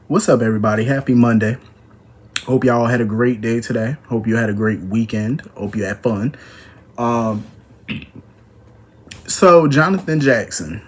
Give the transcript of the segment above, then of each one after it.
What's up, everybody? Happy Monday. Hope y'all had a great day today. Hope you had a great weekend. Hope you had fun. So, Jonathan Jackson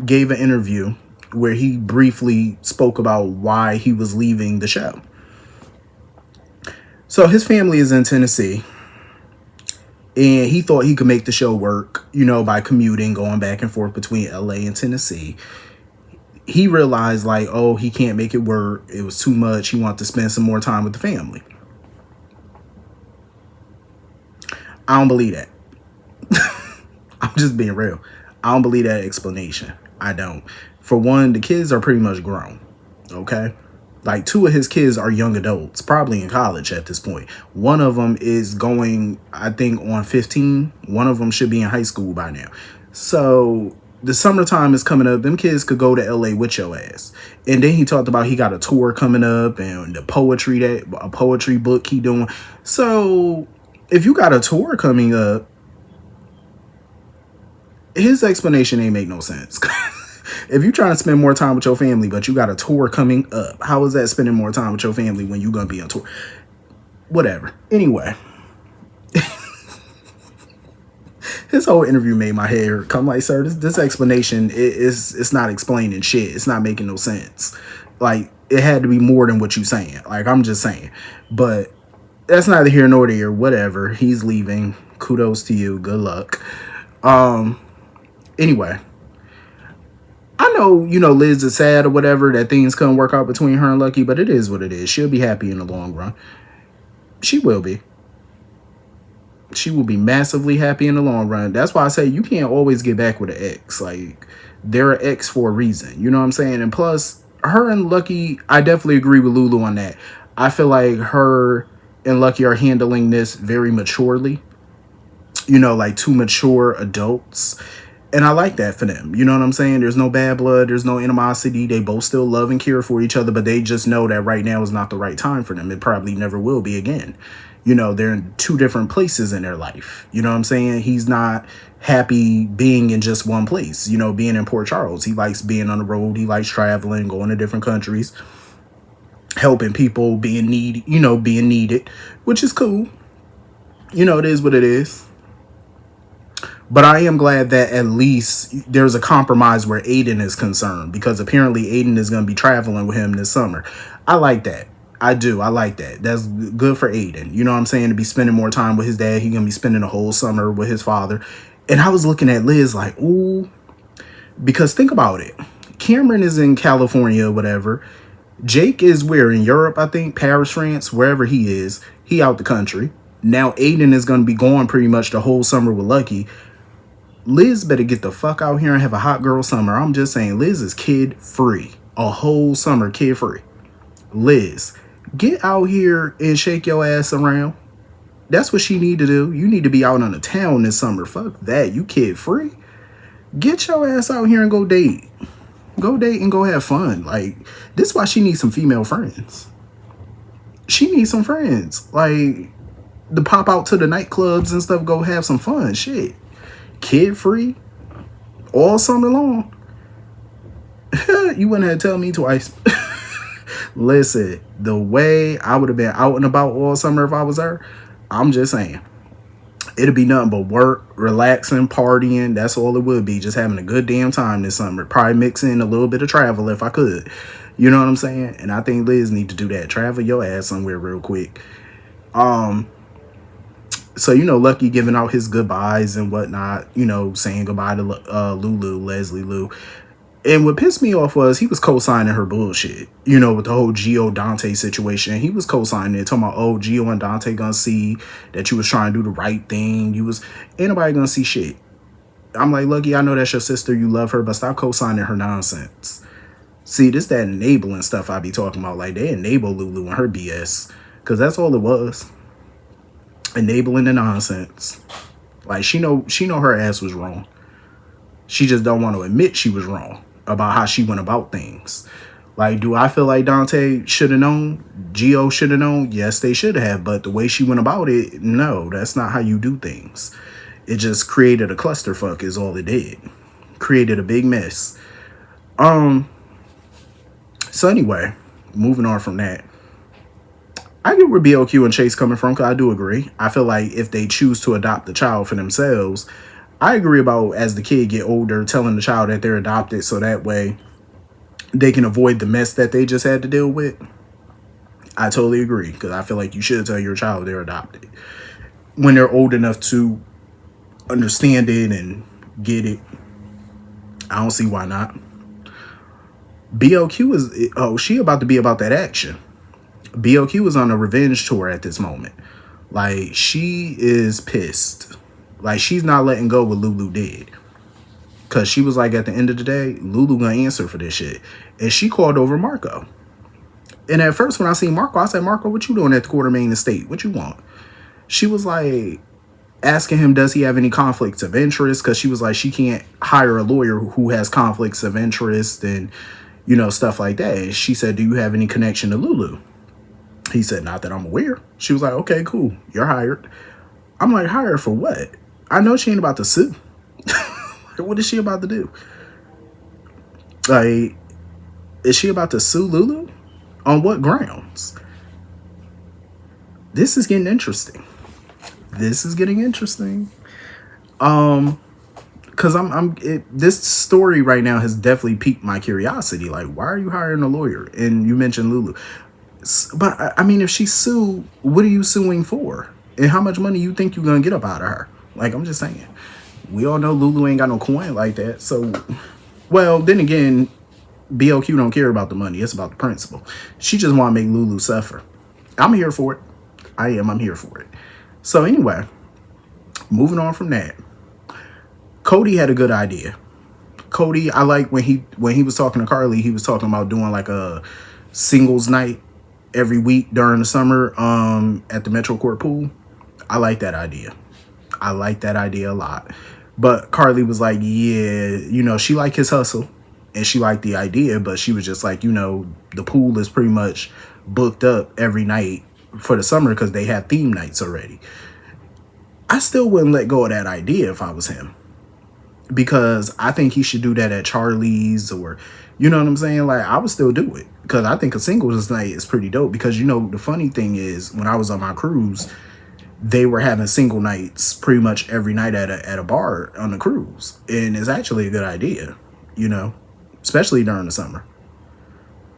gave an interview where he briefly spoke about why he was leaving the show. So, his family is in Tennessee, and he thought he could make the show work, by commuting, going back and forth between LA and Tennessee. He realized, like, oh, he can't make it work. It was too much. He wanted to spend some more time with the family. I don't believe that. I'm just being real. I don't believe that explanation. I don't. For one, the kids are pretty much grown. Okay? Like, two of his kids are young adults, probably in college at this point. One of them is going, I think, on 15. One of them should be in high school by now. So the summertime is coming up. Them kids could go to LA with your ass. And then he talked about he got a tour coming up and a poetry book he doing. So if you got a tour coming up, his explanation ain't make no sense. If you're trying to spend more time with your family, but you got a tour coming up, how is that spending more time with your family when you're going to be on tour? Whatever. Anyway, his whole interview made my hair come. Like, sir, this explanation it's not explaining shit. It's not making no sense. Like, it had to be more than what you saying. Like, I'm just saying. But that's neither here nor there. Whatever. He's leaving. Kudos to you. Good luck. Anyway, I know, Liz is sad or whatever that things couldn't work out between her and Lucky, but it is what it is. She'll be happy in the long run. She will be. She will be massively happy in the long run. That's why I say you can't always get back with an ex. Like, they're an ex for a reason. You know what I'm saying? And plus, her and Lucky, I definitely agree with Lulu on that. I feel like her and Lucky are handling this very maturely. Like two mature adults. And I like that for them. You know what I'm saying? There's no bad blood. There's no animosity. They both still love and care for each other, but they just know that right now is not the right time for them. It probably never will be again. They're in two different places in their life. You know what I'm saying? He's not happy being in just one place, being in Port Charles. He likes being on the road. He likes traveling, going to different countries, helping people, being needed, which is cool. It is what it is. But I am glad that at least there's a compromise where Aiden is concerned, because apparently Aiden is going to be traveling with him this summer. I like that. I do. I like that. That's good for Aiden. You know what I'm saying? To be spending more time with his dad. He's going to be spending the whole summer with his father. And I was looking at Liz like, ooh, because think about it. Cameron is in California or whatever. Jake is where? In Europe, I think. Paris, France, wherever he is. He out the country. Now Aiden is going to be gone pretty much the whole summer with Lucky. Liz better get the fuck out here and have a hot girl summer. I'm just saying, Liz is kid free. A whole summer kid free. Liz, get out here and shake your ass around. That's what she need to do. You need to be out on the town this summer. Fuck that. You kid free. Get your ass out here and go date. Go date and go have fun. Like, this is why she needs some female friends. She needs some friends. Like, to pop out to the nightclubs and stuff, go have some fun. Shit. Kid free all summer long. You wouldn't have to tell me twice. Listen, the way I would have been out and about all summer if I was her, I'm just saying, it'd be nothing but work, relaxing, partying. That's all it would be. Just having a good damn time this summer. Probably mix in a little bit of travel if I could. You know what I'm saying? And I think Liz need to do that. Travel your ass somewhere real quick. So, Lucky giving out his goodbyes and whatnot, saying goodbye to Lulu, Leslie Lou. And what pissed me off was he was co-signing her bullshit, with the whole Gio Dante situation. He was co-signing it, talking about, oh, Gio and Dante gonna see that you was trying to do the right thing. Ain't nobody gonna see shit. I'm like, Lucky, I know that's your sister, you love her, but stop co-signing her nonsense. See, this that enabling stuff I be talking about. Like, they enable Lulu and her BS, because that's all it was. Enabling the nonsense. Like, she know her ass was wrong. She just don't want to admit she was wrong about how she went about things. Like, do I feel like Dante should have known? Gio should have known? Yes, they should have. But the way she went about it, no, that's not how you do things. It just created a clusterfuck is all it did. Created a big mess. So anyway, moving on from that, I get where BLQ and Chase coming from because I do agree. I feel like if they choose to adopt the child for themselves, I agree about as the kid get older, telling the child that they're adopted so that way they can avoid the mess that they just had to deal with. I totally agree because I feel like you should tell your child they're adopted when they're old enough to understand it and get it. I don't see why not. BLQ is she about to be about that action. BLQ is on a revenge tour at this moment. Like, she is pissed. Like, she's not letting go what Lulu did. Because she was like, at the end of the day, Lulu gonna answer for this shit. And she called over Marco. And at first, when I seen Marco, I said, Marco, what you doing at the Quartermaine estate? What you want? She was like, asking him, does he have any conflicts of interest? Because she was like, she can't hire a lawyer who has conflicts of interest and, you know, stuff like that. And she said, do you have any connection to Lulu? He said, not that I'm aware. She was like, okay, cool. You're hired. I'm like, hired for what? I know she ain't about to sue. What is she about to do? Like, is she about to sue Lulu? On what grounds? This is getting interesting. This is getting interesting. Because this story right now has definitely piqued my curiosity. Like, why are you hiring a lawyer? And you mentioned Lulu. But, I mean, if she sued, what are you suing for? And how much money you think you're going to get up out of her? Like, I'm just saying. We all know Lulu ain't got no coin like that. So, well, then again, BLQ don't care about the money. It's about the principle. She just want to make Lulu suffer. I'm here for it. I'm here for it. So, anyway, moving on from that. Cody had a good idea. Cody, I like when he was talking to Carly, he was talking about doing like a singles night every week during the summer at the Metro Court pool. I like that idea. I like that idea a lot. But Carly was like, yeah, you know, she liked his hustle and she liked the idea, but she was just like, you know, the pool is pretty much booked up every night for the summer because they have theme nights already. I still wouldn't let go of that idea if I was him, because I think he should do that at Charlie's, or, you know what I'm saying? Like, I would still do it because I think a singles night is pretty dope. Because, you know, the funny thing is, when I was on my cruise, they were having single nights pretty much every night at a bar on the cruise. And it's actually a good idea, you know, especially during the summer.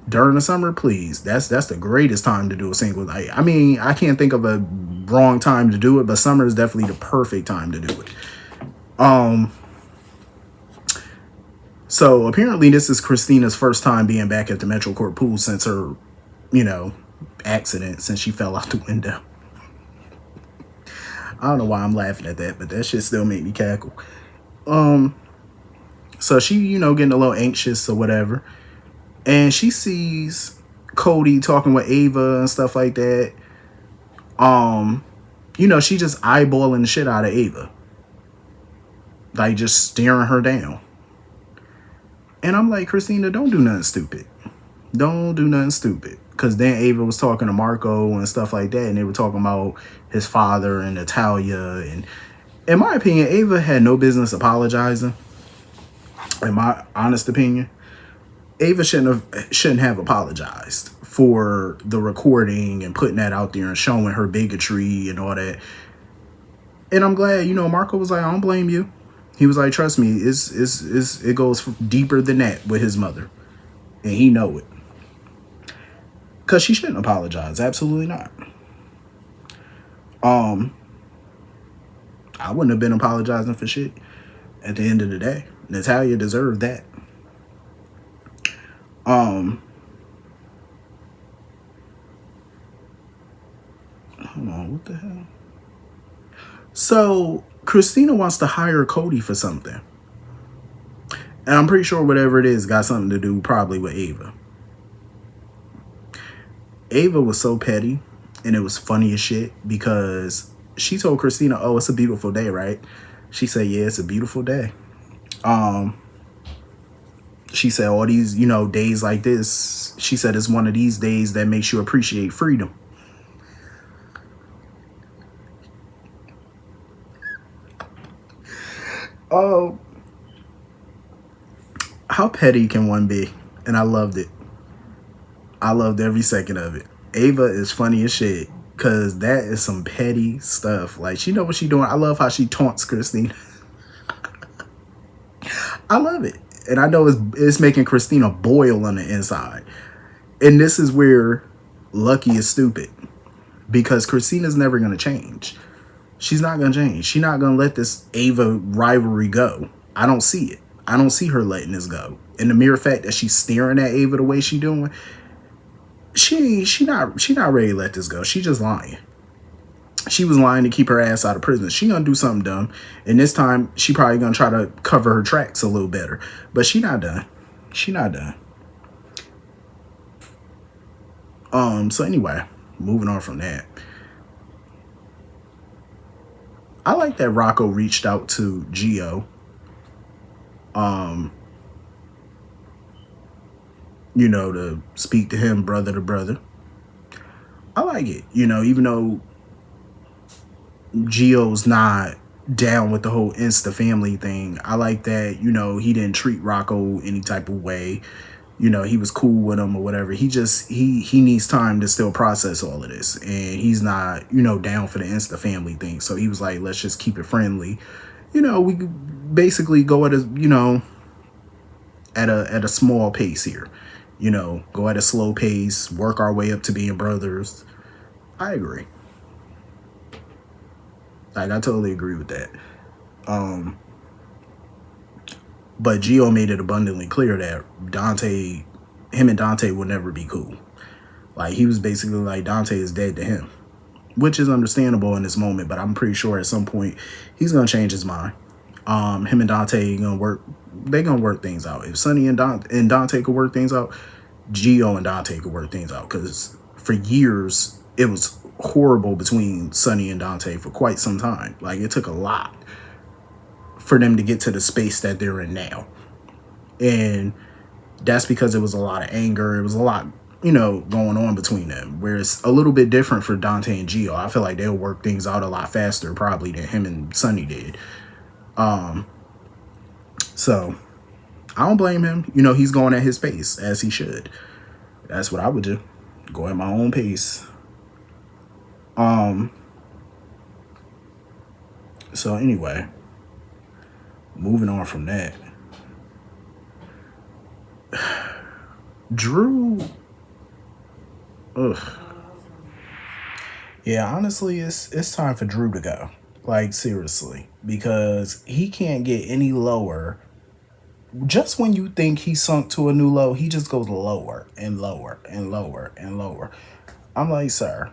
During the summer, please. That's the greatest time to do a single night. I mean, I can't think of a wrong time to do it, but summer is definitely the perfect time to do it. So apparently this is Christina's first time being back at the Metro Court pool since her, you know, accident, since she fell out the window. I don't know why I'm laughing at that, but that shit still made me cackle. So she, you know, getting a little anxious or whatever. And she sees Cody talking with Ava and stuff like that. You know, she just eyeballing the shit out of Ava. Like, just staring her down. And I'm like, Christina, don't do nothing stupid. Don't do nothing stupid. Because then Ava was talking to Marco and stuff like that. And they were talking about his father and Natalia. And in my opinion, Ava had no business apologizing. In my honest opinion, Ava shouldn't have apologized for the recording and putting that out there and showing her bigotry and all that. And I'm glad, you know, Marco was like, I don't blame you. He was like, trust me, it goes deeper than that with his mother. And he know it. Because she shouldn't apologize. Absolutely not. I wouldn't have been apologizing for shit at the end of the day. Natalia deserved that. Hold on, what the hell? So Christina wants to hire Cody for something. And I'm pretty sure whatever it is got something to do probably with Ava. Ava was so petty, and it was funny as shit, because she told Christina, oh, it's a beautiful day, right? She said, yeah, it's a beautiful day. She said, all these, you know, days like this, she said, it's one of these days that makes you appreciate freedom. Oh, how petty can one be? And I loved it. I loved every second of it. Ava is funny as shit because that is some petty stuff. Like she know what she doing. I love how she taunts Christina. I love it, and I know it's making Christina boil on the inside. And this is where Lucky is stupid because Christina's never gonna change. She's not gonna change. She's not gonna let this Ava rivalry go. I don't see it. I don't see her letting this go. And the mere fact that she's staring at Ava the way she doing, she not ready to let this go. She just lying. She was lying to keep her ass out of prison. She gonna do something dumb, and this time she probably gonna try to cover her tracks a little better. But she not done. She not done. So anyway, moving on from that. I like that Rocco reached out to Gio. You know, to speak to him brother to brother. I like it. You know, even though Gio's not down with the whole Insta family thing, I like that, you know, he didn't treat Rocco any type of way. You know, he was cool with him or whatever. He needs time to still process all of this, and he's not, you know, down for the Insta family thing. So he was like, let's just keep it friendly. You know, we basically go at a, you know, at a small pace here. You know, go at a slow pace, work our way up to being brothers. I agree. Like, I totally agree with that. But Gio made it abundantly clear that him and Dante will never be cool. Like, he was basically like, Dante is dead to him, which is understandable in this moment, but I'm pretty sure at some point he's gonna change his mind. Him and Dante they gonna work things out. If Sonny and Dante could work things out, Gio and Dante could work things out, because for years it was horrible between Sonny and Dante for quite some time. Like, it took a lot for them to get to the space that they're in now. And that's because it was a lot of anger. It was a lot, you know, going on between them. Whereas a little bit different for Dante and Gio. I feel like they'll work things out a lot faster probably than him and Sonny did. So I don't blame him. You know, he's going at his pace, as he should. That's what I would do. Go at my own pace. So anyway, moving on from that. Drew. Ugh. Yeah, honestly, it's time for Drew to go. Like, seriously. Because he can't get any lower. Just when you think he sunk to a new low, he just goes lower and lower and lower and lower. I'm like, sir,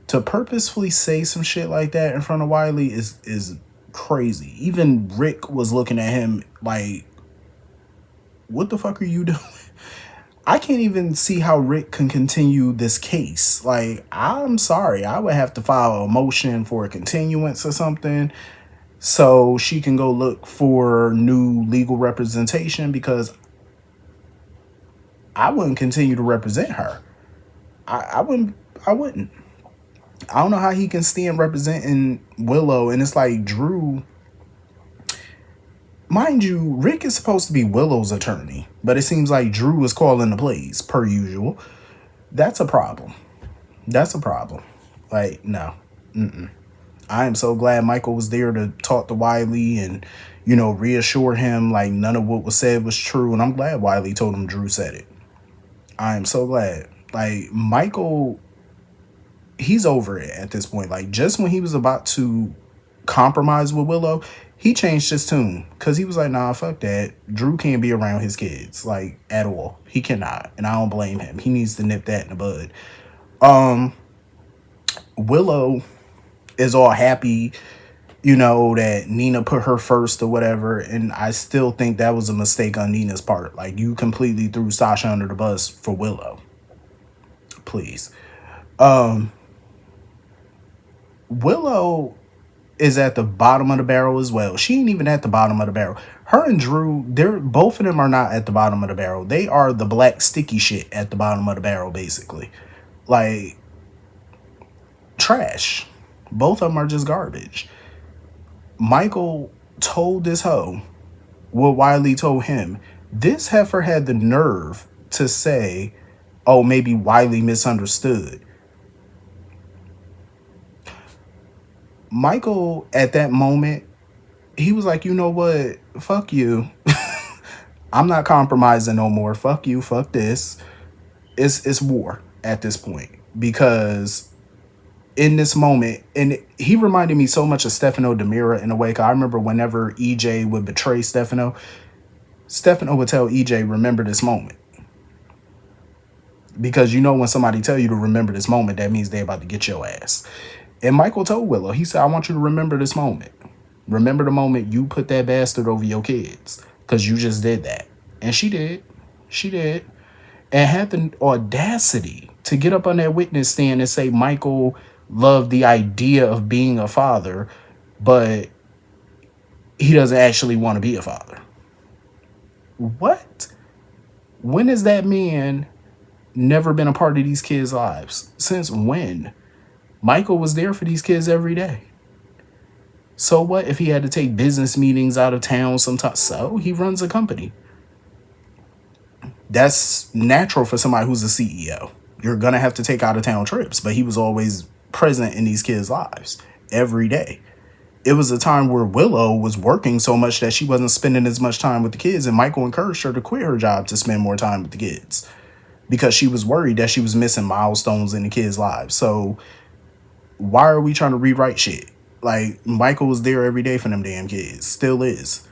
to purposefully say some shit like that in front of Wiley is crazy. Even Rick was looking at him like, what the fuck are you doing? I can't even see how Rick can continue this case. Like, I'm sorry. I would have to file a motion for a continuance or something so she can go look for new legal representation, because I wouldn't continue to represent her. I wouldn't. I don't know how he can stand representing Willow, and it's like, Drew, mind you, Rick is supposed to be Willow's attorney, but it seems like Drew is calling the plays per usual. That's a problem. That's a problem. Like, no. I am so glad Michael was there to talk to Wiley and, you know, reassure him like none of what was said was true. And I'm glad Wiley told him Drew said it. I am so glad. Like, Michael, he's over it at this point. Like, just when he was about to compromise with Willow, he changed his tune, because he was like, nah, fuck that. Drew can't be around his kids, like, at all. He cannot. And I don't blame him. He needs to nip that in the bud. Willow is all happy, you know, that Nina put her first or whatever. And I still think that was a mistake on Nina's part. Like, you completely threw Sasha under the bus for Willow. Please. Willow is at the bottom of the barrel as well. She ain't even at the bottom of the barrel. Her and Drew, both of them are not at the bottom of the barrel. They are the black sticky shit at the bottom of the barrel, basically. Like, trash. Both of them are just garbage. Michael told this hoe what Wiley told him. This heifer had the nerve to say oh, maybe Wiley misunderstood. Michael, at that moment, he was like, you know what? Fuck you. I'm not compromising no more. Fuck you. Fuck this. It's war at this point. Because in this moment, and he reminded me so much of Stefano Demira in a way. 'Cause I remember whenever EJ would betray Stefano, Stefano would tell EJ, remember this moment. Because you know when somebody tell you to remember this moment, that means they about to get your ass. And Michael told Willow, he said, I want you to remember this moment. Remember the moment you put that bastard over your kids. Because you just did that. And she did. She did. And had the audacity to get up on that witness stand and say Michael loved the idea of being a father, but he doesn't actually want to be a father. What? When has that man never been a part of these kids' lives? Since when? Michael was there for these kids every day. So what if he had to take business meetings out of town sometimes? So he runs a company. That's natural for somebody who's a CEO. You're going to have to take out of town trips, but he was always present in these kids' lives every day. It was a time where Willow was working so much that she wasn't spending as much time with the kids, and Michael encouraged her to quit her job to spend more time with the kids because she was worried that she was missing milestones in the kids' lives. So why are we trying to rewrite shit? Like, Michael was there every day for them damn kids. Still is.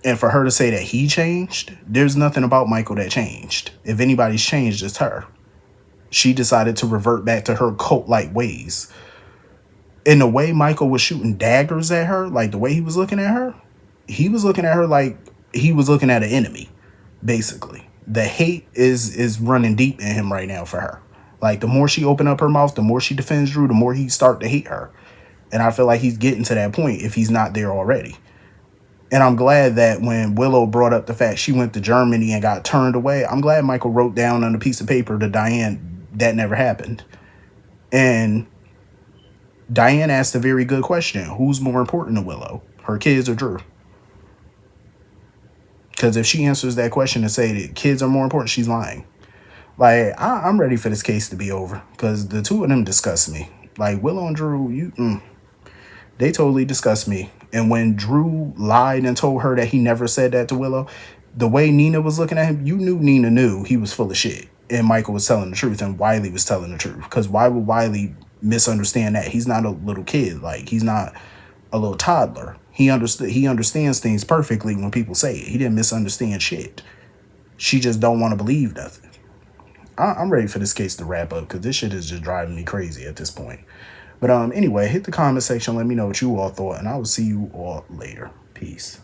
And for her to say that he changed, there's nothing about Michael that changed. If anybody's changed, it's her. She decided to revert back to her cult-like ways. In the way Michael was shooting daggers at her, like the way he was looking at her, he was looking at her like he was looking at an enemy, basically. The hate is running deep in him right now for her. Like, the more she opened up her mouth, the more she defends Drew, the more he start to hate her. And I feel like he's getting to that point if he's not there already. And I'm glad that when Willow brought up the fact she went to Germany and got turned away, I'm glad Michael wrote down on a piece of paper to Diane that never happened. And Diane asked a very good question. Who's more important to Willow, her kids or Drew? Because if she answers that question and say that kids are more important, she's lying. Like, I'm ready for this case to be over because the two of them disgust me. Like, Willow and Drew, they totally disgust me. And when Drew lied and told her that he never said that to Willow, the way Nina was looking at him, you knew Nina knew he was full of shit. And Michael was telling the truth and Wiley was telling the truth. Because why would Wiley misunderstand that? He's not a little kid. Like, he's not a little toddler. He understands things perfectly when people say it. He didn't misunderstand shit. She just don't want to believe nothing. I'm ready for this case to wrap up because this shit is just driving me crazy at this point. But anyway, hit the comment section. Let me know what you all thought, and I will see you all later. Peace.